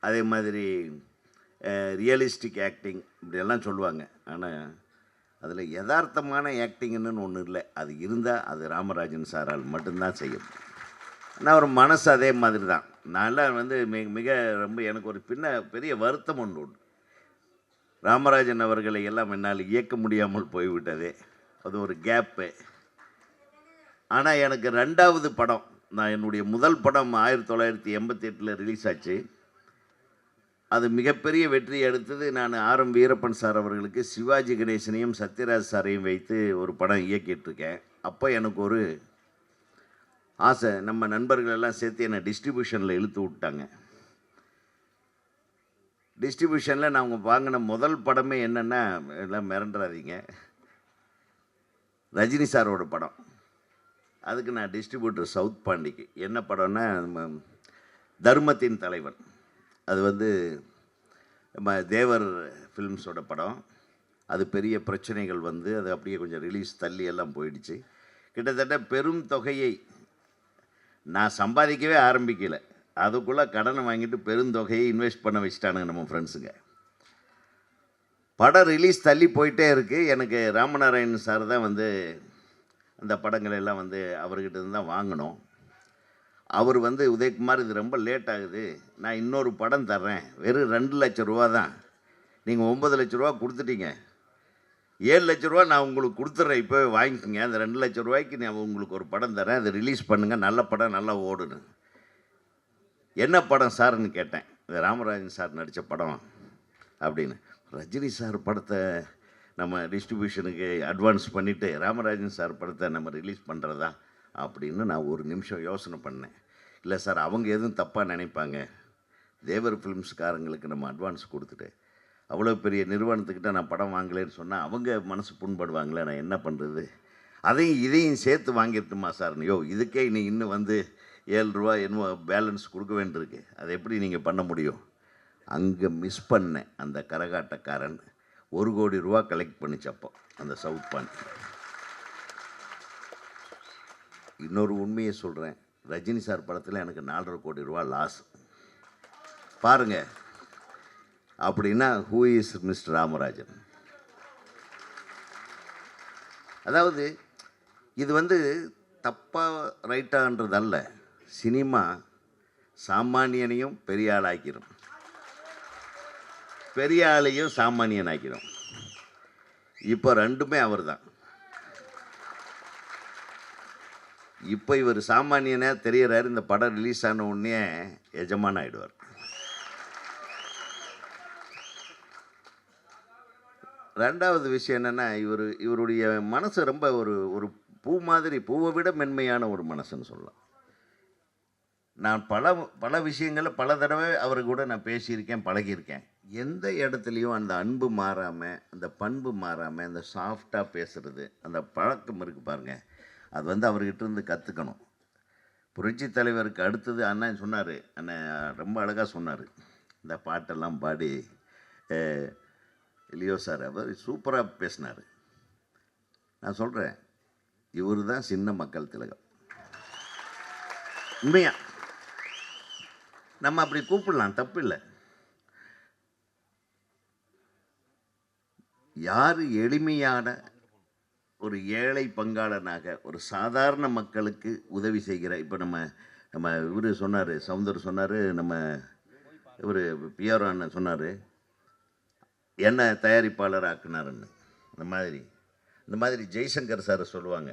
அதே மாதிரி ரியலிஸ்டிக் ஆக்டிங், இப்படியெல்லாம் சொல்லுவாங்க. ஆனால் அதில் யதார்த்தமான ஆக்டிங்னு ஒன்று இல்லை. அது இருந்தால் அது ராமராஜன் சாரால் மட்டும்தான் செய்யும். ஆனால் அவர் மனசு அதே மாதிரி தான். நான்லாம் மிக ரொம்ப எனக்கு ஒரு பெரிய வருத்தம் ஒன்று உண்டு. ராமராஜன் அவர்களை எல்லாம் என்னால் இயக்க முடியாமல் போய்விட்டதே, அது ஒரு கேப்பு. ஆனால் எனக்கு 2வது படம், நான் என்னுடைய முதல் படம் 1988 ரிலீஸ் ஆச்சு. அது மிகப்பெரிய வெற்றி எடுத்தது. நான் ஆர்.எம். வீரப்பன் சார் அவர்களுக்கு சிவாஜி கணேசனையும் சத்யராஜ் சாரையும் வைத்து ஒரு படம் இயக்கிட்டுருக்கேன். அப்போ எனக்கு ஒரு ஆசை, நம்ம நண்பர்கள் எல்லாம் சேர்த்து என்னை டிஸ்ட்ரிபியூஷனில் இழுத்து விட்டாங்க. டிஸ்ட்ரிபியூஷனில் நான் வாங்கின முதல் படமே என்னென்னா, எல்லாம் மிரண்டுறாதீங்க, ரஜினி சாரோட படம். அதுக்கு நான் டிஸ்ட்ரிபியூட்டர் சவுத் பாண்டிக்கு. என்ன படம்னா தர்மத்தின் தலைவன். அது வந்து நம்ம தேவர் ஃபிலிம்ஸோட படம். அது பெரிய பிரச்சனைகள் வந்து அது அப்படியே கொஞ்சம் ரிலீஸ் தள்ளி எல்லாம் போயிடுச்சு. கிட்டத்தட்ட பெரும் தொகையை நான் சம்பாதிக்கவே ஆரம்பிக்கலை, அதுக்குள்ளே கடனை வாங்கிட்டு பெருந்தொகையை இன்வெஸ்ட் பண்ண வச்சுட்டானுங்க நம்ம ஃப்ரெண்ட்ஸுங்க. படம் ரிலீஸ் தள்ளி போயிட்டே இருக்குது. எனக்கு ராமநாராயணன் சார் தான் வந்து அந்த படங்கள் எல்லாம் வந்து அவர்கிட்ட இருந்து தான் வாங்கினோம். அவர் வந்து உதயகுமார் இது ரொம்ப லேட் ஆகுது, நான் இன்னொரு படம் தர்றேன், வெறும் 2 லட்ச ரூபா தான், நீங்கள் 9 லட்ச ரூபா கொடுத்துட்டீங்க, 7 லட்ச ரூபா நான் உங்களுக்கு கொடுத்துட்றேன், இப்போவே வாங்கிக்கோங்க, அந்த 2 லட்ச ரூபாய்க்கு நான் உங்களுக்கு ஒரு படம் தரேன், அதை ரிலீஸ் பண்ணுங்கள், நல்ல படம் நல்லா ஓடுன்னு. என்ன படம் சார்னு கேட்டேன். இது ராமராஜன் சார் நடித்த படம் அப்படின்னு. ரஜினி சார் படத்தை நம்ம டிஸ்ட்ரிபியூஷனுக்கு அட்வான்ஸ் பண்ணிவிட்டு ராமராஜன் சார் படத்தை நம்ம ரிலீஸ் பண்ணுறதா அப்படின்னு நான் ஒரு நிமிஷம் யோசனை பண்ணேன். இல்லை சார், அவங்க எதுவும் தப்பாக நினைப்பாங்க, தேவர் ஃபிலிம்ஸ்காரங்களுக்கு நம்ம அட்வான்ஸ் கொடுத்துட்டு அவ்வளோ பெரிய நிறுவனத்துக்கிட்ட நான் படம் வாங்கலேன்னு சொன்னால் அவங்க மனசு புண்படுவாங்களே, நான் என்ன பண்ணுறது, இதையும் சேர்த்து வாங்கிட்டுமா சார்னு. இதுக்கே நீ இன்னும் வந்து 7 ரூபா என்னமோ பேலன்ஸ் கொடுக்க வேண்டியிருக்கு, அதை எப்படி நீங்கள் பண்ண முடியும்? அங்கே மிஸ் பண்ணேன். அந்த கரகாட்டக்காரன் 1 கோடி ரூபா கலெக்ட் பண்ணிச்சப்போ அந்த சவுத் பாண்டி. இன்னொரு உண்மையை சொல்கிறேன், ரஜினி சார் படத்தில் எனக்கு 4.5 கோடி ரூபா லாஸ். பாருங்கள், அப்படின்னா ஹூ இஸ் மிஸ்டர் ராமராஜன்? அதாவது இது வந்து தப்பாக ரைட்டான்றதல்ல, சினிமா சாமானியனையும் பெரிய ஆளாக்கிடும், பெரிய ஆளையும் சாமானியன் ஆக்கிடும். இப்போ ரெண்டுமே அவர் தான். இப்போ இவர் சாமானியனாக தெரியறாரு, இந்த படம் ரிலீஸ் ஆன உடனே எஜமான ஆகிடுவார். ரெண்டாவது விஷயம் என்னென்னா, இவருடைய மனசு ரொம்ப ஒரு பூ மாதிரி, பூவை விட மென்மையான ஒரு மனசுன்னு சொல்லலாம். நான் பல விஷயங்களில் பல தடவை அவர் கூட நான் பேசியிருக்கேன், பழகியிருக்கேன். எந்த இடத்துலையும் அந்த அன்பு மாறாமல், அந்த பண்பு மாறாமல், அந்த சாஃப்டாக பேசுகிறது, அந்த பழக்கம் இருக்குது பாருங்கள், அது வந்து அவர்கிட்ட இருந்து கற்றுக்கணும். புரட்சி தலைவருக்கு அடுத்தது அண்ணன் சொன்னார், அண்ணன் ரொம்ப அழகாக சொன்னார், இந்த பாட்டெல்லாம் பாடி லியோ சார் அவர் சூப்பராக பேசினார். நான் சொல்கிறேன், இவர் தான் சின்ன மக்கள் திலகம். உண்மையாக நம்ம அப்படி கூப்பிடலாம், தப்பு இல்லை. யார் எளிமையான ஒரு ஏழை பங்காளனாக ஒரு சாதாரண மக்களுக்கு உதவி செய்கிற, இப்போ நம்ம இவர் சொன்னார், சவுந்தர் சொன்னார், நம்ம இவர் பிஆர் அண்ணன் சொன்னார், என்ன தயாரிப்பாளர் ஆக்குனாருன்னு. இந்த மாதிரி ஜெய்சங்கர் சாரை சொல்லுவாங்க,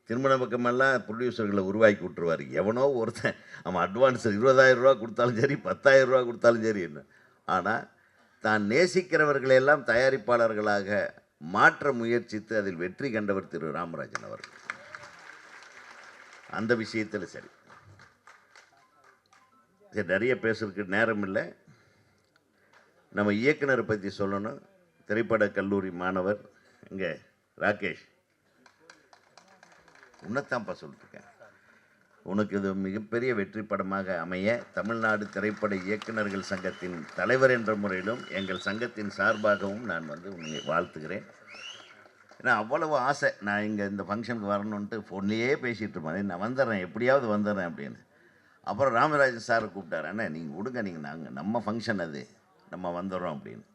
திருமண பக்கமெல்லாம் ப்ரொடியூசர்களை உருவாக்கி விட்டுருவார். எவனோ ஒருத்தன் அவன் அட்வான்ஸ் 20,000 ரூபா கொடுத்தாலும் சரி, 10,000 ரூபா கொடுத்தாலும் சரி என்ன, ஆனால் தான் நேசிக்கிறவர்களெல்லாம் தயாரிப்பாளர்களாக மாற்ற முயற்சித்து அதில் வெற்றி கண்டவர் திரு ராமராஜன் அவர்கள். அந்த விஷயத்தில் சரி, நிறைய பேசுறதுக்கு நேரம் இல்லை. நம்ம இயக்குனரை பற்றி சொல்லணும். திரைப்பட கல்லூரி மாணவர் இங்கே ராகேஷ், உன்னைத்தான்ப்பா சொல்லிட்டுருக்கேன். உனக்கு இது மிகப்பெரிய வெற்றி படமாக அமைய தமிழ்நாடு திரைப்பட இயக்குநர்கள் சங்கத்தின் தலைவர் என்ற முறையிலும் எங்கள் சங்கத்தின் சார்பாகவும் நான் வந்து உன்னை வாழ்த்துகிறேன். ஏன்னா அவ்வளவு ஆசை, நான் இங்கே இந்த ஃபங்க்ஷனுக்கு வரணுன்ட்டு ஃபோன்லேயே பேசிகிட்டு இருப்பேன், நான் வந்துடுறேன், எப்படியாவது வந்துடுறேன் அப்படின்னு. அப்புறம் ராமராஜன் சாரை கூப்பிட்டார், அண்ணா நீங்கள் விடுங்க, நாங்கள் நம்ம ஃபங்க்ஷன் அது, நம்ம வந்துடுறோம் அப்படின்னு.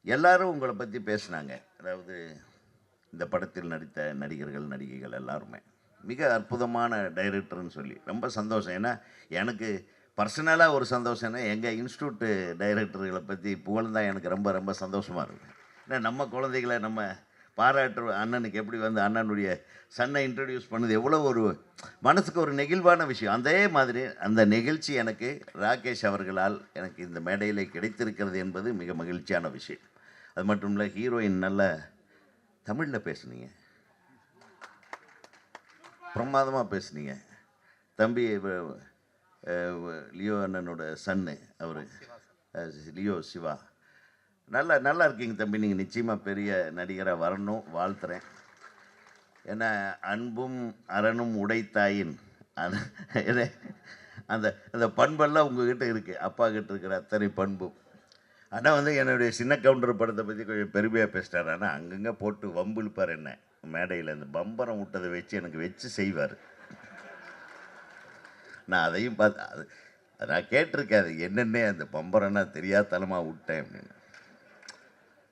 எல்லாரும் உங்களை பற்றி பேசினாங்க. அதாவது இந்த படத்தில் நடித்த நடிகர்கள் நடிகைகள் எல்லாருமே மிக அற்புதமான டைரக்டர்னு சொல்லி ரொம்ப சந்தோஷம். ஏன்னா எனக்கு பர்சனலாக ஒரு சந்தோஷம்னா, எங்கள் இன்ஸ்டியூட்டு டைரக்டர்களை பற்றி புகழ்ந்தால் எனக்கு ரொம்ப ரொம்ப சந்தோஷமாக இருக்கும். ஏன்னா நம்ம குழந்தைகளை நம்ம பாராட்டு, அண்ணனுக்கு எப்படி வந்து அண்ணனுடைய சன்னை இன்ட்ரடியூஸ் பண்ணுது எவ்வளோ ஒரு மனசுக்கு ஒரு நெகிழ்வான விஷயம். அதே மாதிரி அந்த நிகழ்ச்சி எனக்கு ராகேஷ் அவர்களால் எனக்கு இந்த மேடையில் கிடைத்திருக்கிறது என்பது மிக மகிழ்ச்சியான விஷயம். அது மட்டும் இல்லை, ஹீரோயின் நல்ல தமிழில் பேசுனீங்க, பிரமாதமாக பேசுனீங்க. தம்பி லியோ அண்ணனோட சன்னு அவர் லியோ சிவா, நல்லா இருக்கீங்க தம்பி, நீங்கள் நிச்சயமாக பெரிய நடிகராக வரணும், வாழ்த்துறேன். ஏன்னா அன்பும் அரணும் உடைத்தாயின் அந்த அந்த அந்த பண்பெல்லாம் உங்ககிட்ட இருக்குது, அப்பா கிட்ட இருக்கிற அத்தனை பண்பும். ஆனால் வந்து என்னுடைய சின்ன கவுண்டர் படத்தை பற்றி கொஞ்சம் பெருமையாக பேசிட்டார். ஆனால் அங்கங்கே போட்டு வம்பு இழுப்பார் என்ன மேடையில். அந்த பம்பரம் விட்டதை வச்சு எனக்கு வச்சு செய்வார். நான் அதையும் பார்த்து அது நான் கேட்டிருக்கேன், அது என்னென்ன அந்த பம்பரம்னா தெரியாதனமாக விட்டேன் அப்படின்னு.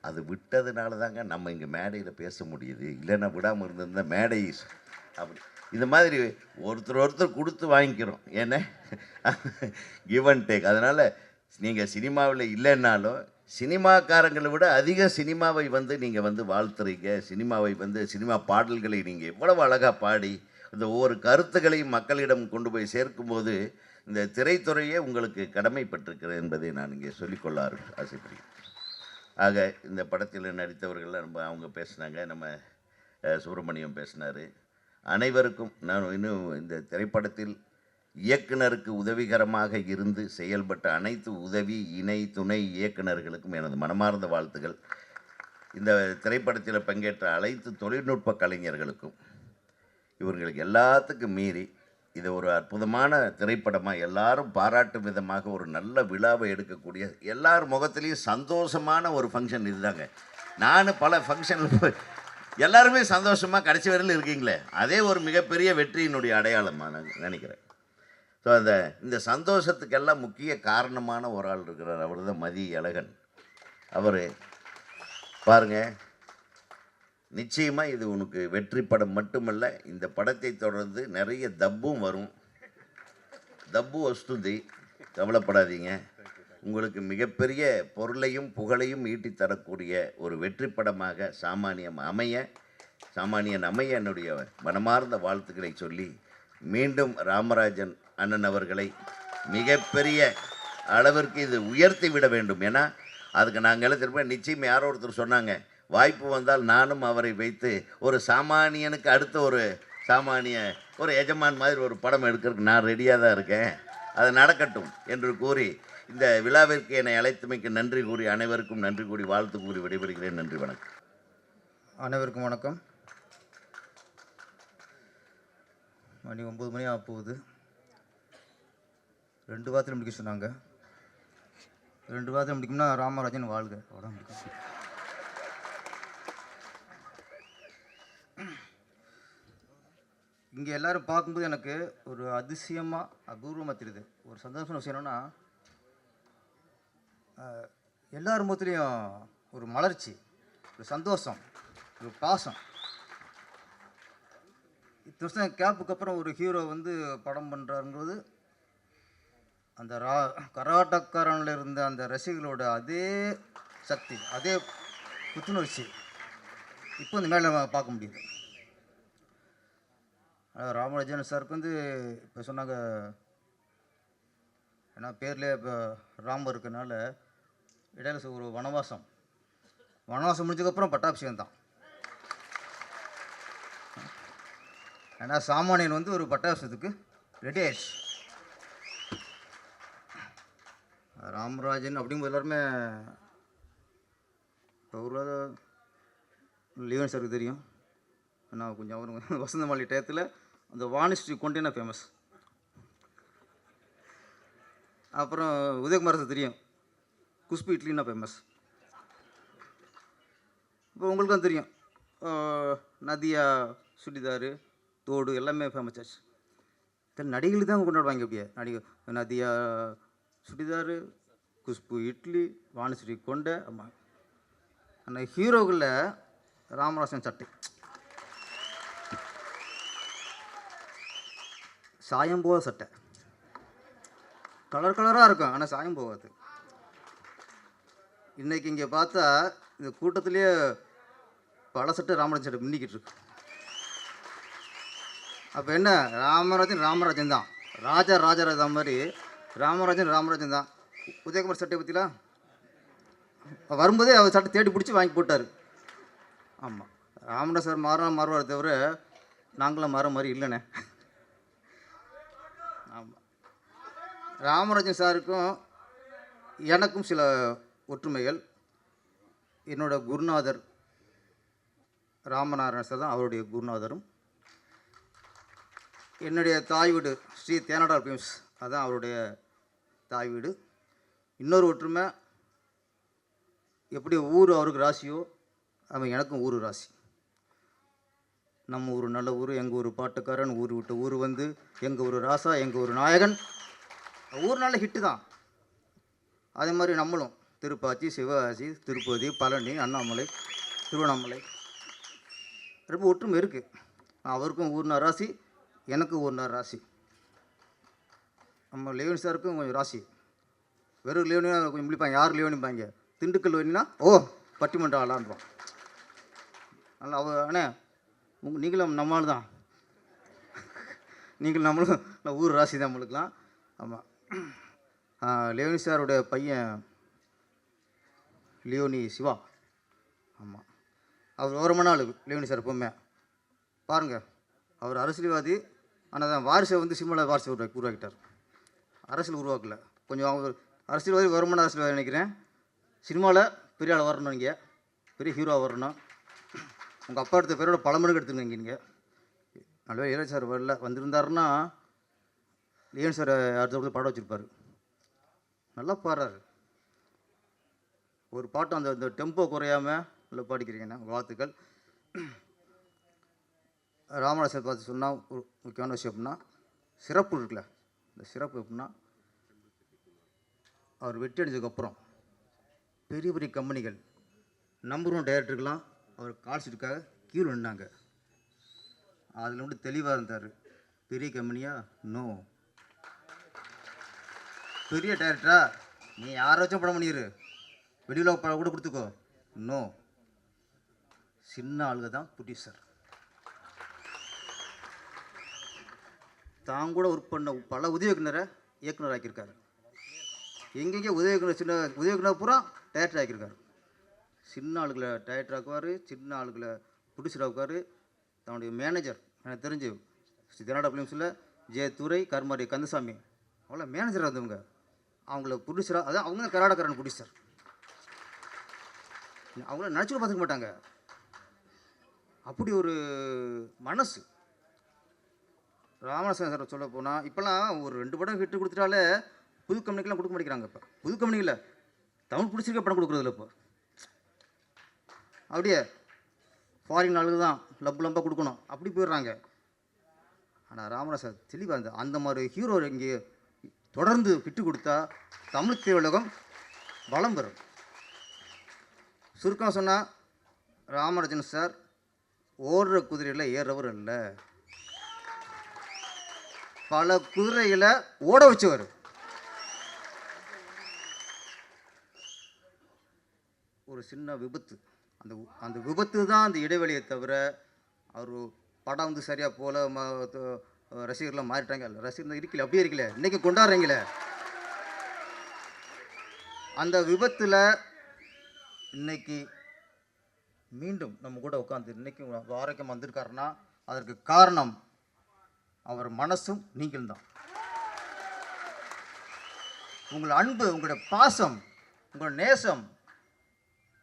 அது விட்டதுனால தாங்க நம்ம இங்கே மேடையில் பேச முடியுது. இல்லைன்னா விடாமல் இருந்திருந்தால் மேடை அப்படி இந்த மாதிரி ஒருத்தர் கொடுத்து வாங்கிக்கிறோம். ஏன்னா கிவ் அண்ட் டேக். அதனால் நீங்கள் சினிமாவில் இல்லைன்னாலும் சினிமாக்காரங்களை விட அதிக சினிமாவை வந்து நீங்கள் வந்து வாழ்த்துறீங்க. சினிமாவை வந்து சினிமா பாடல்களை நீங்கள் எவ்வளவு அழகாக பாடி இந்த ஒவ்வொரு கருத்துக்களையும் மக்களிடம் கொண்டு போய் சேர்க்கும்போது இந்த திரைத்துறையே உங்களுக்கு கடமைப்பட்டிருக்கிறது என்பதை நான் இங்கே சொல்லிக்கொள்ள ஆசைப்படுகிறேன். ஆக இந்த படத்தில் நடித்தவர்கள்லாம் ரொம்ப அவங்க பேசினாங்க. நம்ம சுப்பிரமணியம் பேசினார். அனைவருக்கும் நான் இன்னும் இந்த திரைப்படத்தில் இயக்குனருக்கு உதவிகரமாக இருந்து செயல்பட்ட அனைத்து உதவி இணை துணை இயக்குனர்களுக்கும் எனது மனமார்ந்த வாழ்த்துக்கள். இந்த திரைப்படத்தில் பங்கேற்ற அனைத்து தொழில்நுட்ப கலைஞர்களுக்கும், இவர்களுக்கு எல்லாத்துக்கும் மீறி இதை ஒரு அற்புதமான திரைப்படமாக எல்லாரும் பாராட்டும் விதமாக ஒரு நல்ல விழாவை எடுக்கக்கூடிய எல்லார் முகத்துலேயும் சந்தோஷமான ஒரு ஃபங்க்ஷன் இதுதாங்க. நான் பல ஃபங்க்ஷனில் எல்லாருமே சந்தோஷமாக கடைசி வரையில் இருக்கீங்களே, அதே ஒரு மிகப்பெரிய வெற்றியினுடைய அடையாளமாக நான் நினைக்கிறேன். ஸோ இந்த சந்தோஷத்துக்கெல்லாம் முக்கிய காரணமான ஒரு ஆள் இருக்கிறார். அவர் தான் மதி அழகன். அவர் பாருங்கள், நிச்சயமாக இது உனக்கு வெற்றி படம் மட்டுமல்ல, இந்த படத்தை தொடர்ந்து நிறைய தப்பும் வரும். தப்பு வஸ்துதி, கவலைப்படாதீங்க. உங்களுக்கு மிகப்பெரிய பொருளையும் புகழையும் ஈட்டித் தரக்கூடிய ஒரு வெற்றி படமாக சாமானியன் அமைய என்னுடைய மனமார்ந்த வாழ்த்துக்களை சொல்லி, மீண்டும் ராமராஜன் அண்ணன் அவர்களை மிகப்பெரிய அளவிற்கு இது உயர்த்தி விட வேண்டும். ஏன்னா அதுக்கு நாங்கள் எழுதிருப்பேன். நிச்சயம் யாரோ ஒருத்தர் சொன்னாங்க, வாய்ப்பு வந்தால் நானும் அவரை வைத்து ஒரு சாமானியனுக்கு அடுத்த ஒரு எஜமான் மாதிரி ஒரு படம் எடுக்கிறதுக்கு நான் ரெடியாக தான் இருக்கேன், அது நடக்கட்டும் என்று கூறி இந்த விழாவிற்கு என்னை அழைத்தமைக்கு நன்றி கூறி அனைவருக்கும் நன்றி கூறி வாழ்த்து கூறி விடைபெறுகிறேன். நன்றி, வணக்கம். அனைவருக்கும் வணக்கம். மணி 9 மணி ஆக போகுது. 2 வாரத்தில் முடிக்க சொன்னாங்க. 2 வாரத்தில் முடிக்கும்னா ராமராஜன் வாழ்க. அவ்வளோ முடிக்கும். இங்கே எல்லோரும் பார்க்கும்போது எனக்கு ஒரு அதிசயமாக அபூர்வமாக தெரியுது. ஒரு சந்தோஷமான விஷயம் என்னென்னா, எல்லார் முகத்துலேயும் ஒரு மலர்ச்சி, ஒரு சந்தோஷம், ஒரு பாசம். இத்தனை வருஷம் கேப்புக்கு அப்புறம் ஒரு ஹீரோ வந்து படம் பண்ணுறாருங்கிறது அந்த கராட்டக்காரனில் இருந்த அந்த ரசிகர்களோட அதே சக்தி, அதே புத்துணர்ச்சி இப்போ இந்த மேலே பார்க்க முடியுது. ராமராஜன் சாருக்கு வந்து இப்போ சொன்னாங்க, ஏன்னா பேர்லேயே இப்போ ராமர் இருக்கனால இடையில ஒரு வனவாசம் முடிஞ்சதுக்கப்புறம் பட்டாபிஷேகம் தான். ஏன்னா சாமானியன் வந்து ஒரு பட்டாபிஷேகத்துக்கு ரெடி ஆயிடுச்சு. ராமராஜன் அப்படிங்கும்போது எல்லாருமே இப்போ ஒரு லீவன் சாருக்கு தெரியும். ஆனால் கொஞ்சம் அவரு வசந்த மாளிகை டயத்தில் அந்த வாணிஸ்ரீ கொண்டேனா ஃபேமஸ். அப்புறம் உதயகுமார் சார் தெரியும், குஷ்பு இட்லின்னா ஃபேமஸ். இப்போ உங்களுக்கு தான் தெரியும், நதியா சுடிதாரு தோடு எல்லாமே ஃபேமஸ் ஆச்சு. நடிகைகளுக்கு தான் கொண்டாடுவாங்க. அப்படியே நடிகை நதியா சுடிதாரு, குஷ்பு இட்லி, வாணிஸ்ரீ கொண்டை. ஆமாம், அந்த ஹீரோக்களில் ராமராஜன் சட்டை சாயம் போக சட்டை கலராக இருக்கும், ஆனால் சாயம் போகாது. இன்றைக்கி இங்கே பார்த்தா இந்த கூட்டத்திலேயே பல சட்டை ராமராஜன் சட்டை மின்னிக்கிட்டு இருக்கு. அப்போ என்ன, ராமராஜன் தான், ராஜராஜா மாதிரி ராமராஜன் தான். உதயகுமார் சட்டை பற்றிலாம் வரும்போதே அவர் சட்டை தேடி பிடிச்சி வாங்கி போட்டார். ஆமாம், ராமராஜ் சார் மாறுவார் தவிர நாங்களாம் மாற மாதிரி இல்லைண்ணே. ஆமாம், ராமராஜன் சாருக்கும் எனக்கும் சில ஒற்றுமைகள். என்னோட குருநாதர் ராமநாராயண சார் தான் அவருடைய குருநாதரும். என்னுடைய தாய் வீடு ஸ்ரீ தேனடார் ஃபிலிம்ஸ், அதுதான் அவருடைய தாய் வீடு. இன்னொரு ஒற்றுமை, எப்படி ஊர் அவருக்கு ராசியோ அவன் எனக்கும் ஊர் ராசி. நம்ம ஊர் நல்ல ஊர், எங்கள் ஊர் பாட்டுக்காரன், ஊர் விட்டு ஊர் வந்து எங்கள் ஊர் ராசா, எங்கள் ஊர் நாயகன். ஊர் நல்ல ஹிட்டு தான். அதே மாதிரி நம்மளும் திருப்பாச்சி, சிவகாசி, திருப்பதி, பழனி, அண்ணாமலை, திருவண்ணாமலை ரொம்ப ஒற்றுமை இருக்குது. அவருக்கும் ஊர்னா ராசி, எனக்கும் ஊர்னா ராசி. நம்ம லியோனி சாருக்கும் கொஞ்சம் ராசி. வெறும் லியோனியா கொஞ்சம் முடிப்பாங்க, யார் லியோனிப்பாங்க, திண்டுக்கல் வேணினா ஓ பட்டிமன்றம் ஆளான்றோம். அதனால் அண்ணே நீங்களும் நம்மளால் தான், நீங்களும் நம்மளும் ஊர் ராசி தான் நம்மளுக்கெலாம். ஆமாம், லியோனி சாருடைய பையன் லியோனி சிவா. ஆமாம், அவர் ஓரமான ஆளு லியோனி சார். எப்பவுமே பாருங்கள், அவர் அரசியல்வாதி, ஆனால் தான் வாரிசை வந்து சிம்மல வாரிசை உருவாக்கிட்டார். அரசியல் உருவாக்கல. கொஞ்சம் அவங்க அரசியல்வாதி, வருமான அரசியல்வாதி நினைக்கிறேன். சினிமாவில் பெரிய ஆள் வரணும், நீங்கள் பெரிய ஹீரோ வரணும். உங்கள் அப்பா எடுத்த பேரோட பல மணிக்கு எடுத்துங்க. நீங்கள் நல்ல லியோனி சார் வரல, வந்திருந்தாருன்னா லியோனி சார் அடுத்த பாடம் வச்சுருப்பார். நல்லா பாடுறாரு. ஒரு பாட்டம் அந்த டெம்போ குறையாமல் நல்லா பாடிக்கிறீங்கண்ணா, வாழ்த்துக்கள். ராமராஜ் சார் பார்த்து சொன்னால் ஒரு முக்கியமான விஷயம் எப்படின்னா, சிறப்பு இருக்குல்ல, இந்த சிறப்பு எப்படின்னா, அவர் வெற்றி அடைஞ்சதுக்கப்புறம் பெரிய பெரிய கம்பெனிகள் நம்பர் 1 டைரக்டருக்கெலாம் அவர் கால்ஷீட்டுக்காக கீழே நின்னாங்க. அதில் மட்டும் தெளிவாக இருந்தார். பெரிய கம்பெனியா? நோ. பெரிய டைரக்டரா? நீ யாராச்சும் படம் பண்ணிடு, வெளியில் படம் கூட கொடுத்துக்கோ. நோ. சின்ன ஆளுங்க தான் ப்ரொடியூசர். தான் கூட ஒர்க் பண்ண பல உதவி இயக்குனர் ஆக்கியிருக்காரு. எங்கெங்கே உதவி இயக்குனர், சின்ன உதவி இயக்குனர் பூரா டைரக்டர் ஆக்கியிருக்காரு. சின்ன ஆளுகளை டைரக்டர் ஆக்குவார், சின்ன ஆளுகளை ப்ரொடியூசர் ஆக்குவார். தன்னுடைய மேனேஜர் எனக்கு தெரிஞ்சு தேனடார் ஃபிலிம்ஸில் துரை, கருமாரி கந்தசாமி அவ்வளோ மேனேஜராக இருந்தவங்க. அவங்கள ப்ரொடியூசராக, அதான் அவங்க தான் கர்நாடகாரன் ப்ரொடியூசர். அவங்கள நினச்சிகூட பார்த்துக்க மாட்டாங்க. அப்படி ஒரு மனசு. ராமராஜன் சார் சொல்ல போனால், இப்போல்லாம் ஒரு 2 படம் ஹிட்டு கொடுத்துட்டாலே புது கம்பெனிக்கெலாம் கொடுக்க மாட்டேங்கிறாங்க. இப்போ புது கம்பெனியில் தமிழ் பிடிச்சிருக்க படம் கொடுக்குறதில்ல. இப்போ அப்படியே ஃபாரின் ஆளுக்கு தான் லம்பாக கொடுக்கணும், அப்படி போயிடுறாங்க. ஆனால் ராமராஜ் சார் தெளிவாக இருந்தால் அந்த மாதிரி ஹீரோ இங்கே தொடர்ந்து ஹிட்டு கொடுத்தா தமிழ் திரையுலகம் வளம் பெறும். சுருக்கம் சொன்னால், ராமராஜன் சார் ஓடுற குதிரையில் ஏறுறவர் அல்ல, பல குதிரைகளை ஓட வச்சவர். ஒரு சின்ன விபத்து, அந்த விபத்து தான் அந்த இடைவெளியை தவிர, அவர் படம் வந்து சரியாக போல ரசிகர்லாம் மாறிட்டாங்க. ரசிகர் இருக்கல, அப்படியே இருக்கல, இன்றைக்கி கொண்டாடுறீங்களே. அந்த விபத்தில் இன்னைக்கு மீண்டும் நம்ம கூட உட்காந்து இன்றைக்கும் ஆரோக்கியம் வந்திருக்காருன்னா அதற்கு காரணம் அவர் மனசும் நீங்களும் தான். உங்கள் அன்பு, உங்களுடைய பாசம், உங்கள் நேசம்,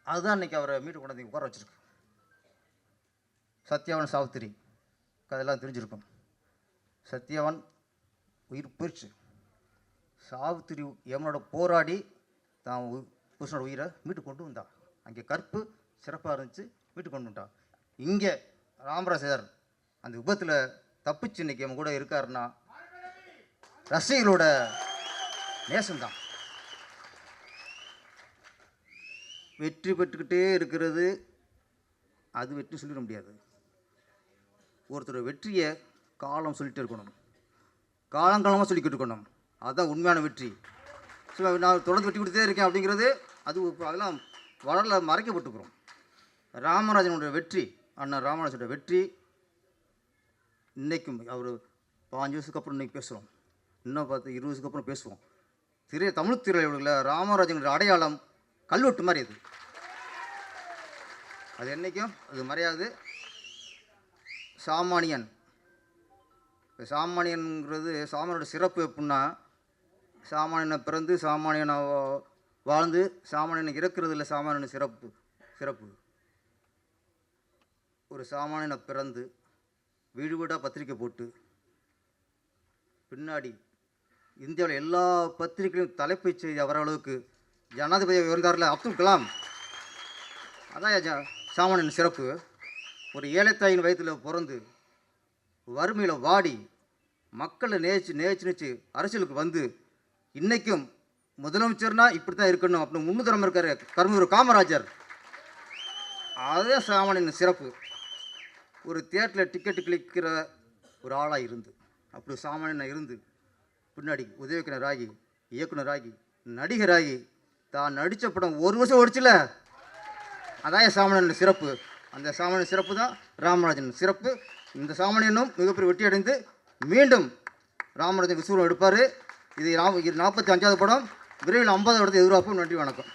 அதுதான் இன்றைக்கி அவரை மீட்டு கொண்டாந்து உட்கார வச்சுருக்கு. சத்யவான் சாவித்திரி கதையெல்லாம் தெரிஞ்சிருக்கும். சத்யவான் உயிர் போயிடுச்சு. சாவித்திரி எவனோட போராடி தான் புருஷனோட உயிரை மீட்டு கொண்டு வந்தா. அங்கே கற்பு சிறப்பாக இருந்துச்சு, மீட்டு கொண்டு வந்தான். இங்கே ராமராஜர் அந்த விபத்தில் தப்பிச்சு இன்றைக்கி அவன் கூட இருக்காருன்னா ரசிகர்களோட நேசம்தான். வெற்றி பெற்றுக்கிட்டே இருக்கிறது அது வெற்றி சொல்லிட முடியாது. ஒருத்தர் வெற்றியை காலம் சொல்லிகிட்டே இருக்கணும், காலங்காலமாக சொல்லிக்கிட்டு இருக்கணும். அதுதான் உண்மையான வெற்றி. ஸோ நான் தொடர்ந்து வெற்றி கொடுத்தே இருக்கேன் அப்படிங்கிறது அது அதெல்லாம் வரல, மறைக்கப்பட்டுக்கிறோம். ராமராஜனுடைய வெற்றி, அண்ணன் ராமராஜனோட வெற்றி இன்றைக்கும் அவர் 5 வருஷத்துக்கு அப்புறம் இன்றைக்கி பேசுகிறோம், இன்னும் 20 வருஷத்துக்கு அப்புறம் பேசுவோம். தமிழ் திரையுலகில் ராமராஜனுடைய அடையாளம் கல்வெட்டு மாதிரி அது என்றைக்கும் அது மறையாது. சாமானியன், சாமானியன்கிறது சாமானியோட சிறப்பு எப்படின்னா, சாமானியனை பிறந்து சாமானியனை வாழ்ந்து சாமானியனை இறக்குறது இல்லை. சாமானியன் சிறப்பு ஒரு சாமானியனை பிறந்து வீடு வீடாக பத்திரிக்கை போட்டு பின்னாடி இந்தியாவில் எல்லா பத்திரிகையும் தலைப்புச் செய்தி வர அளவுக்கு ஜனாதிபதி இருந்தார்ல அப்துல் கலாம். அதான் சாமானியன் சிறப்பு. ஒரு ஏழைத்தாயின் வயிற்றில் பிறந்து வறுமையில் வாடி மக்களை நேசிச்சு அரசியலுக்கு வந்து இன்றைக்கும் முதலமைச்சர்னா இப்படி தான் இருக்கணும் அப்படின்னு முன்னுதரம் இருக்கார் கர்மவீரர் காமராஜர். அதே சாமானியன் சிறப்பு. ஒரு தியேட்டரில் டிக்கெட்டு கிளிக்கிற ஒரு ஆளாக இருந்து அப்படி சாமானியனாக இருந்து பின்னாடி உதவியாளராகி இயக்குனராகி நடிகராகி தான் நடித்த படம் ஒரு வருஷம் ஓடிச்சுல, அதான் சாமானியன் சிறப்பு. அந்த சாமானியன் சிறப்பு தான் ராமராஜன் சிறப்பு. இந்த சாமானியனும் மிகப்பெரிய வெற்றி அடைந்து மீண்டும் ராமராஜன் விஸ்வரூபம் எடுப்பார். இது 45வது படம். விரைவில் 50வது இடத்தை எதிர்பார்ப்போம். நன்றி, வணக்கம்.